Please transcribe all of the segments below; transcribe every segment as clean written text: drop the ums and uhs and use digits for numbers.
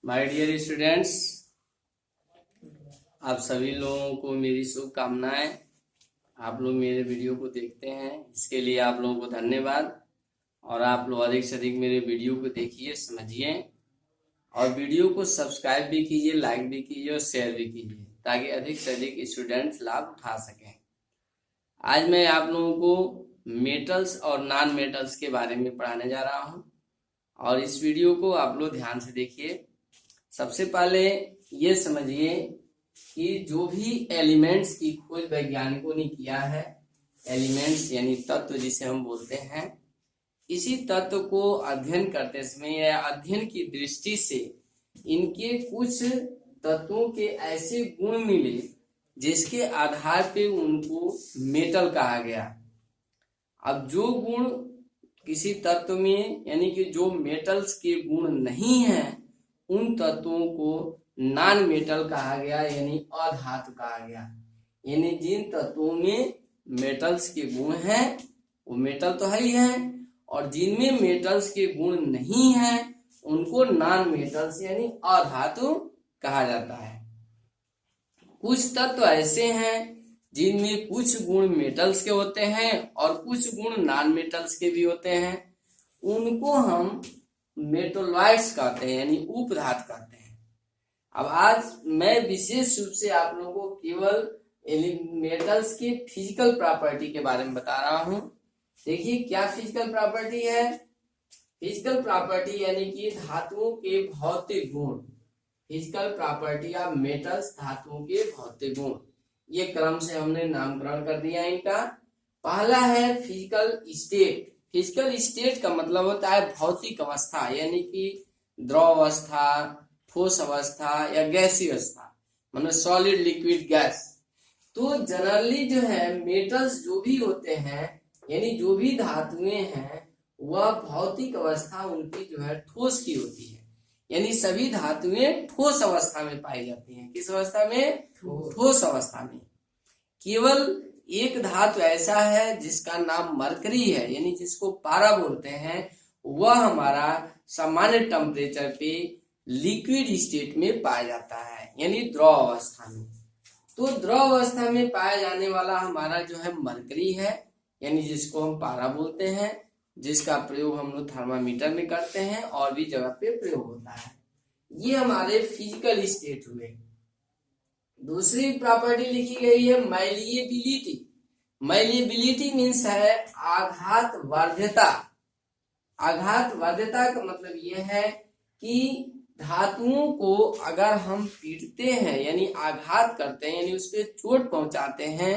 My dear students, आप सभी लोगों को मेरी शुभकामनाएं। आप लोग मेरे वीडियो को देखते हैं, इसके लिए आप लोगों को धन्यवाद। और आप लोग अधिक से अधिक मेरे वीडियो को देखिए, समझिए और वीडियो को सब्सक्राइब भी कीजिए, लाइक भी कीजिए और शेयर भी कीजिए, ताकि अधिक से अधिक स्टूडेंट्स लाभ उठा सकें। आज मैं आप लोगों को मेटल्स और नॉन मेटल्स के बारे में पढ़ाने जा रहा हूँ और इस वीडियो को आप लोग ध्यान से देखिए। सबसे पहले ये समझिए कि जो भी एलिमेंट्स की खोज वैज्ञानिकों ने किया है, एलिमेंट्स यानी तत्व जिसे हम बोलते हैं, इसी तत्व को अध्ययन करते समय या अध्ययन की दृष्टि से इनके कुछ तत्वों के ऐसे गुण मिले जिसके आधार पे उनको मेटल कहा गया। अब जो गुण किसी तत्व में यानी कि जो मेटल्स के गुण नहीं हैं, उन तत्वों को नॉन मेटल कहा गया यानी अधातु कहा गया। यानी जिन तत्वों में मेटल्स के गुण हैं वो मेटल तो है ही है, और जिनमें मेटल्स के गुण नहीं हैं उनको नॉन मेटल्स यानी अधातु कहा जाता है। कुछ तत्व ऐसे हैं जिनमें कुछ गुण मेटल्स के होते हैं और कुछ गुण नॉन मेटल्स के भी होते हैं, उनको हम मेटोलॉइड्स कहते हैं यानी उपधातु कहते हैं। अब आज मैं विशेष रूप से आप लोगों को केवल मेटल्स की फिजिकल प्रॉपर्टी के बारे में बता रहा हूं। देखिए क्या फिजिकल प्रॉपर्टी है। फिजिकल प्रॉपर्टी यानी कि धातुओं के भौतिक गुण। फिजिकल प्रॉपर्टी ऑफ मेटल्स, धातुओं के भौतिक गुण। ये क्रम से हमने नामकरण कर दिया इनका। पहला है फिजिकल स्टेट। फिजिकल स्टेट का मतलब होता है भौतिक अवस्था, यानी कि द्रव अवस्था, ठोस अवस्था या गैसीय अवस्था, मतलब सॉलिड, लिक्विड, गैस। तो जनरली जो है मेटल्स जो भी होते हैं यानी जो भी धातुएं हैं वह भौतिक अवस्था उनकी जो है ठोस की होती है। यानी सभी धातुएं ठोस अवस्था में पाई जाती हैं। किस अवस्था में? ठोस अवस्था में। केवल एक धातु ऐसा है जिसका नाम मरकरी है, यानी जिसको पारा बोलते हैं, वह हमारा सामान्य टेम्परेचर पे लिक्विड स्टेट में पाया जाता है यानी द्रव अवस्था में। तो द्रव अवस्था में पाया जाने वाला हमारा जो है मरकरी है, यानी जिसको हम पारा बोलते हैं, जिसका प्रयोग हम लोग थर्मामीटर में करते हैं और भी जगह पे प्रयोग होता है। ये हमारे फिजिकल स्टेट हुए। दूसरी प्रॉपर्टी लिखी गई है मैलिएबिलिटी। मैलिएबिलिटी मीन्स है आघात वर्ध्यता। आघात वर्ध्यता का मतलब ये है कि धातुओं को अगर हम पीटते हैं यानी आघात करते हैं यानी उस पर चोट पहुंचाते हैं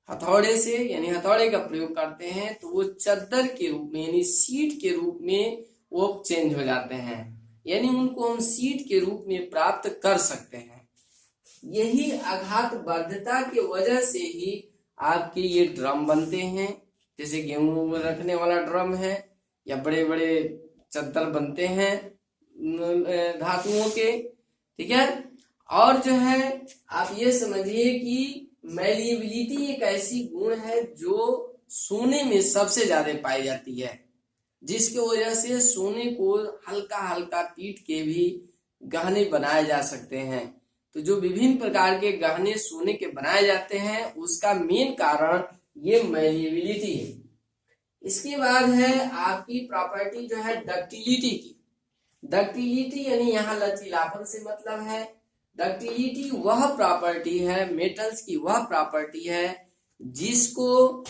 हथौड़े से, यानी हथौड़े का प्रयोग करते हैं, तो वो चद्दर के रूप में यानी सीट के रूप में वो चेंज हो जाते हैं, यानी उनको हम सीट के रूप में प्राप्त कर सकते हैं। यही आघात बाध्यता के वजह से ही आपके ये ड्रम बनते हैं, जैसे गेहूं रखने वाला ड्रम है या बड़े बड़े चद्दर बनते हैं धातुओं के, ठीक है। और जो है आप ये समझिए कि मैलिएबिलिटी एक ऐसी गुण है जो सोने में सबसे ज्यादा पाई जाती है, जिसकी वजह से सोने को हल्का हल्का पीट के भी गहने बनाए जा सकते हैं। तो जो विभिन्न प्रकार के गहने सोने के बनाए जाते हैं उसका मेन कारण ये मैलिएबिलिटी है। इसके बाद है आपकी प्रॉपर्टी जो है डक्टिलिटी की। डक्टिलिटी यानी यहाँ लचीलापन से मतलब है। डक्टिलिटी वह प्रॉपर्टी है, मेटल्स की वह प्रॉपर्टी है जिसको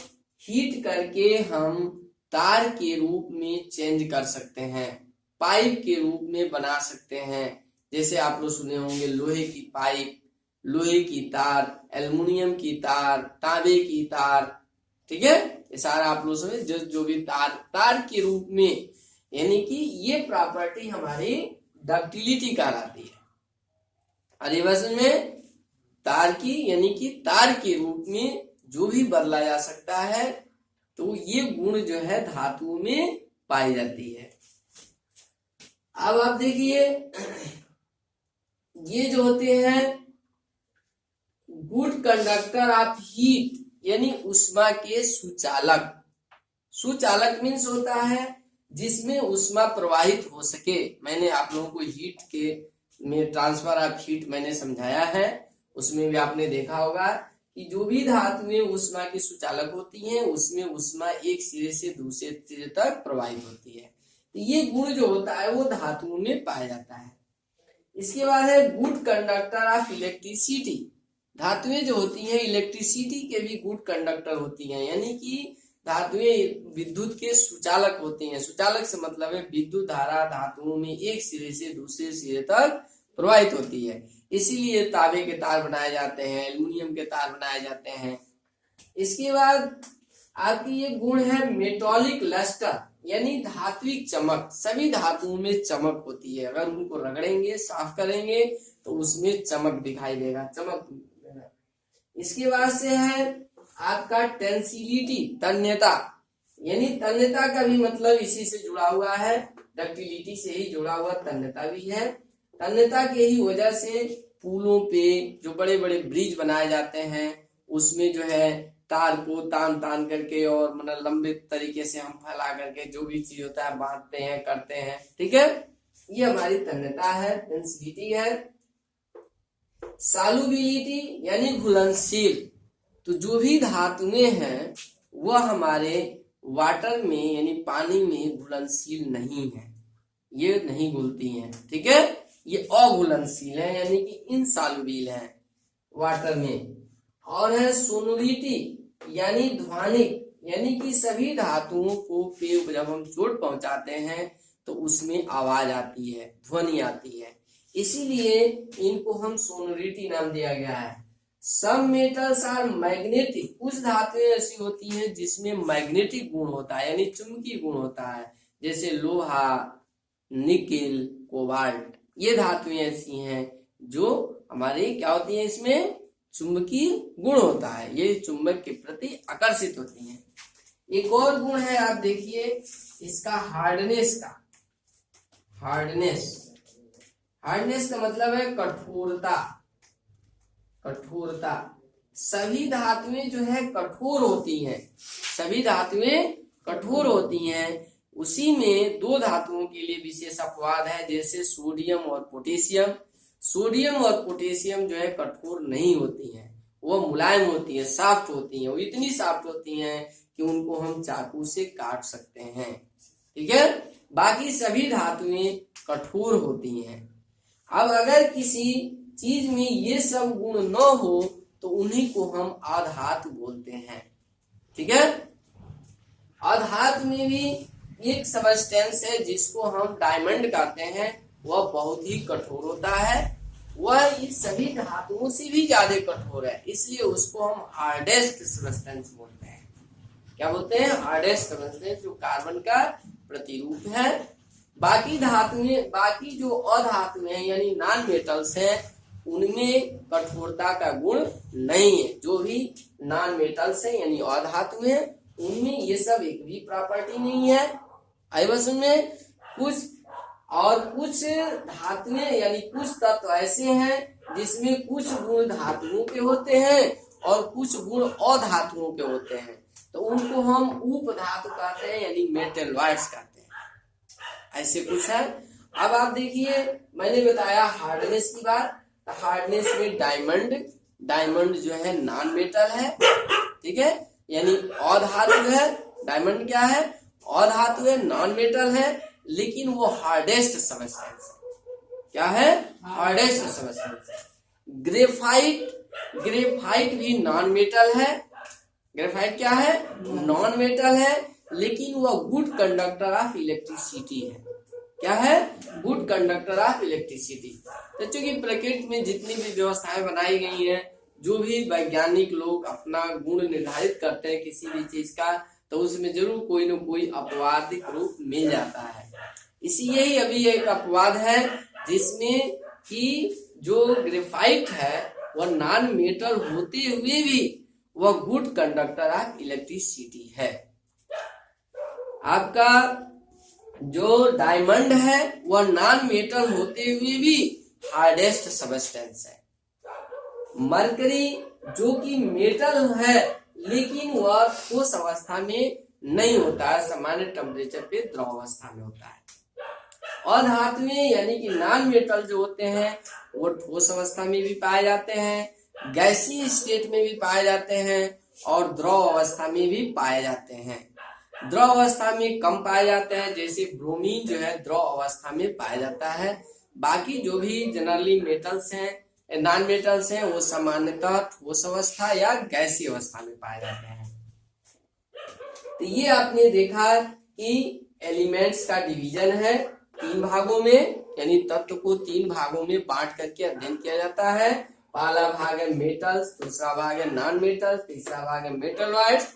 हीट करके हम तार के रूप में चेंज कर सकते हैं, पाइप के रूप में बना सकते हैं। जैसे आप लोग सुने होंगे लोहे की पाइप, लोहे की तार, एल्युमिनियम की तार, तांबे की तार, ठीक है। ये सारा आप लोग समझे जो भी तार के रूप में, यानी कि ये प्रॉपर्टी हमारी डक्टिलिटी कहलाती है। अधिवेशन में तार की यानी कि तार के रूप में जो भी बदला जा सकता है, तो ये गुण जो है धातुओं में पाई जाती है। अब आप देखिए ये जो होते हैं गुड कंडक्टर ऑफ हीट यानी उष्मा के सुचालक। सुचालक मीन्स होता है जिसमें ऊष्मा प्रवाहित हो सके। मैंने आप लोगों को हीट के में ट्रांसफर ऑफ हीट मैंने समझाया है, उसमें भी आपने देखा होगा कि जो भी धातुएं ऊष्मा की सुचालक होती हैं उसमें ऊष्मा एक सिरे से दूसरे सिरे तक प्रवाहित होती है। तो ये गुण जो होता है वो धातुओं में पाया जाता है। इसके बाद है गुड कंडक्टर ऑफ इलेक्ट्रिसिटी। धातुएं जो होती हैं इलेक्ट्रिसिटी के भी गुड कंडक्टर होती हैं, यानी कि धातुएं विद्युत के सुचालक होती हैं। सुचालक से मतलब है विद्युत धारा धातुओं में एक सिरे से दूसरे सिरे तक प्रवाहित होती है। इसीलिए तांबे के तार बनाए जाते हैं, एल्युमिनियम के तार बनाए जाते हैं। इसके बाद आपकी ये गुण है मेटॉलिक लस्टर, यानी धात्विक चमक। सभी धातुओं में चमक होती है, अगर उनको रगड़ेंगे साफ करेंगे तो उसमें चमक दिखाई देगा, चमक। इसके बाद से है आपका टेंसिलिटी, तन्यता, यानी तन्यता का भी मतलब इसी से जुड़ा हुआ है, डक्टिलिटी से ही जुड़ा हुआ तन्यता भी है। तन्यता के ही वजह से पुलों पे जो बड़े बड़े ब्रिज बनाए जाते हैं उसमें जो है तार को तान तान करके और मतलब लंबे तरीके से हम फैला करके जो भी चीज होता है बांधते हैं, करते हैं, ठीक है। ये हमारी तन्यता है, टेंसिलिटी है। सॉल्युबिलिटी यानी घुलनशील, तो जो भी धातुएं हैं वह हमारे वाटर में यानी पानी में घुलनशील नहीं है, ये नहीं घुलती हैं, ठीक है। ये अघुलनशील है यानी कि इनसॉल्युबल है वाटर में। और है सोनोरिटी यानी ध्वनिक, यानी कि सभी धातुओं को पे जब हम चोट पहुंचाते हैं तो उसमें आवाज आती है, ध्वनि आती है, इसीलिए इनको हम सोनोरिटी नाम दिया गया है। सम मेटल्स आर मैग्नेटिक, कुछ धातुएं ऐसी होती हैं जिसमें मैग्नेटिक गुण होता है यानी चुंबकीय गुण होता है, जैसे लोहा, निकेल, कोबाल्ट। ये धातुएं ऐसी हैं जो हमारी क्या होती हैं, इसमें चुंबकीय गुण होता है, ये चुंबक के प्रति आकर्षित होती हैं। एक और गुण है, आप देखिए इसका हार्डनेस का। हार्डनेस का मतलब है कठोरता। कठोरता, सभी धातुएं जो है कठोर होती हैं, सभी धातुएं कठोर होती हैं। उसी में दो धातुओं के लिए विशेष अपवाद है, जैसे सोडियम और पोटेशियम। सोडियम और पोटेशियम जो है कठोर नहीं होती हैं, वो मुलायम होती है, सॉफ्ट होती हैं। वो इतनी सॉफ्ट होती हैं कि उनको हम चाकू से काट सकते हैं, ठीक है। बाकी सभी धातुएं कठोर होती हैं। अब अगर किसी चीज में ये सब गुण न हो तो उन्हीं को हम अधातु बोलते हैं, ठीक है। अधातु में भी एक सबस्टेंस है जिसको हम डायमंड कहते हैं, वह बहुत ही कठोर होता है, वह इस सभी धातुओं से भी ज्यादा कठोर है, इसलिए उसको हम हार्डेस्ट सबस्टेंस बोलते हैं। क्या बोलते हैं? हार्डेस्ट सबस्टेंस, जो कार्बन का प्रतिरूप है। बाकी धातुएं, बाकी जो अधातुएं हैं यानी नॉन मेटल्स हैं, उनमें कठोरता का गुण नहीं है। जो भी नॉन मेटल्स हैं यानी अधातुएं हैं, उनमें ये सब एक भी प्रॉपर्टी नहीं है। आई बस उनमें कुछ धातुएं यानी कुछ तत्व ऐसे हैं जिसमें कुछ गुण धातुओं के होते हैं और कुछ गुण अधातुओं के होते हैं, तो उनको हम उपधातु कहते हैं यानी मेटलॉइड्स कहते हैं। ऐसे कुछ है। अब आप देखिए, मैंने बताया हार्डनेस की बात। हार्डनेस में डायमंड जो है नॉन मेटल है, ठीक है, यानी अधातु है। डायमंड क्या है? अधातु है, नॉन मेटल है, लेकिन वो हार्डेस्ट सबस्टेंस है। क्या है? Hardest substance. ग्रेफाइट भी नॉन मेटल है। ग्रेफाइट क्या है? नॉन मेटल है, लेकिन वह गुड कंडक्टर ऑफ इलेक्ट्रिसिटी है। क्या है? Good conductor of electricity. तो चूंकि प्रकृति में जितनी भी व्यवस्थाएं बनाई गई हैं, जो भी वैज्ञानिक लोग अपना गुण निर्धारित करते हैं किसी भी चीज का, तो उसमें जरूर कोई न कोई अपवादिक रूप मिल जाता है। इसी यही अभी एक अपवाद है जिसमें कि जो ग्रेफाइट है वह नॉन मेटल होते हुए भी वह गुड कंडक्टर ऑफ इलेक्ट्रिसिटी है। आपका जो डायमंड है वह नॉन मेटल होते हुए भी हार्डेस्ट सबस्टेंस है। मरकरी जो कि मेटल है, लेकिन वह ठोस अवस्था में नहीं होता है, सामान्य टेम्परेचर पे द्रव अवस्था में होता है। अधात्मीय यानी कि नॉन मेटल जो होते हैं वो ठोस अवस्था में भी पाए जाते हैं, गैसीय स्टेट में भी पाए जाते हैं और द्रव अवस्था में भी पाए जाते हैं। द्रव अवस्था में कम पाए जाते हैं, जैसे ब्रोमीन जो है द्रव अवस्था में पाया जाता है। बाकी जो भी जनरली मेटल्स हैं, नॉन मेटल्स हैं, वो सामान्यतः ठोस अवस्था या गैसीय अवस्था में पाए जाते हैं। तो ये आपने देखा कि एलिमेंट्स का डिवीजन है 3 भागों में, यानी तत्व को 3 भागों में बांट करके अध्ययन किया जाता है। पहला भाग है मेटल्स, दूसरा भाग है नॉन मेटल्स, तीसरा भाग है मेटलॉइड्स।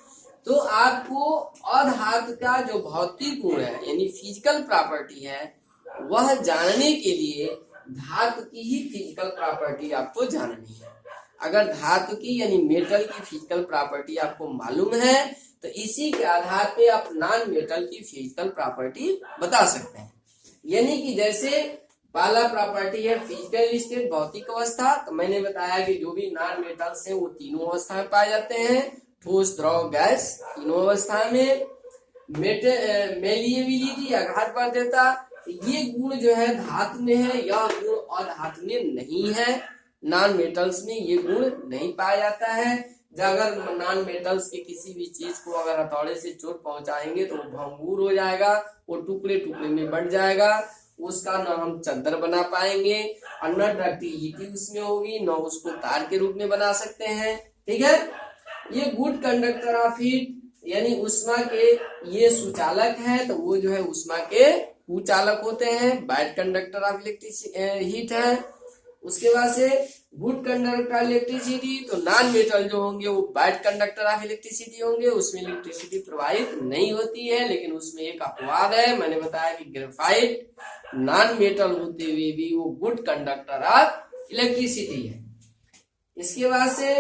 तो आपको अधातु का जो भौतिक गुण है यानी फिजिकल प्रॉपर्टी है वह जानने के लिए धातु की ही फिजिकल प्रॉपर्टी आपको जाननी है। अगर धातु की यानी मेटल की फिजिकल प्रॉपर्टी आपको मालूम है तो इसी के आधार पे आप नॉन मेटल की फिजिकल प्रॉपर्टी बता सकते हैं। यानी कि जैसे पहला प्रॉपर्टी है फिजिकल स्टेट, भौतिक अवस्था। तो मैंने बताया कि जो भी नॉन मेटल्स हैं वो तीनों अवस्था में पाए जाते हैं, ठोस, द्रव, गैस, तीनों अवस्था में। मेलिएबिलिटी या घात बाध्यता, ये गुण जो है धातु में है, यह गुण अधातु में नहीं है। नॉन मेटल्स में ये गुण नहीं पाया जाता है। अगर नॉन मेटल्स के किसी भी चीज को अगर हथौड़े से चोट पहुंचाएंगे तो वो भंगूर हो जाएगा, वो टुकड़े टुकड़े में बट जाएगा, उसका न हम चादर बना पाएंगे और न डक्टिलिटी उसमें होगी, न उसको तार के रूप में बना सकते हैं। ठीक है, ये गुड कंडक्टर ऑफ हीट यानी उष्मा के ये सुचालक है, तो वो जो है उष्मा के कुचालक होते हैं। बैड कंडक्टर ऑफ हीट है। उसके बाद से गुड कंडक्टर इलेक्ट्रिसिटी, तो नॉन मेटल जो होंगे वो बैड कंडक्टर ऑफ इलेक्ट्रिसिटी होंगे, उसमें इलेक्ट्रिसिटी प्रवाहित नहीं होती है। लेकिन उसमें एक अपवाद है, मैंने बताया कि ग्रेफाइट नॉन मेटल होते हुए भी वो गुड कंडक्टर ऑफ इलेक्ट्रिसिटी है। इसके बाद से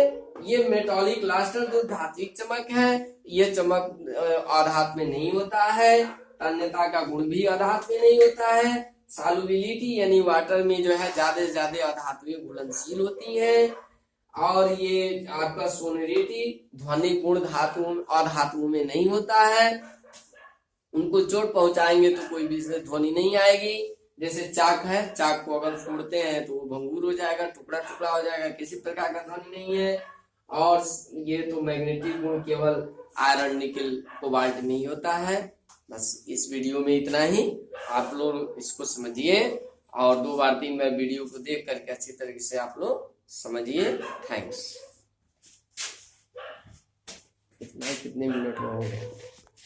ये मेटॉलिक लास्टर जो धात्विक चमक है, ये चमक आधात में नहीं होता है। तन्यता का गुण भी आधात में नहीं होता है। सॉल्युबिलिटी यानी वाटर में जो है ज्यादा से ज्यादा अधातुएं घुलनशील होती हैं। और ये आपका सोनरिटी ध्वनिक गुण अधातुओं में नहीं होता है। उनको चोट पहुंचाएंगे तो कोई भी ध्वनि नहीं आएगी। जैसे चाक है, चाक को अगर फोड़ते हैं तो वो भंगूर हो जाएगा, टुकड़ा टुकड़ा हो जाएगा, किसी प्रकार का ध्वनि नहीं है। और ये तो मैग्नेटिक गुण केवल आयरन, निकल, कोबाल्ट में ही होता है। बस इस वीडियो में इतना ही, आप लोग इसको समझिए और 2 बार 3 बार वीडियो को देख करके अच्छी तरीके से आप लोग समझिए। थैंक्स। कितने मिनट हो गए?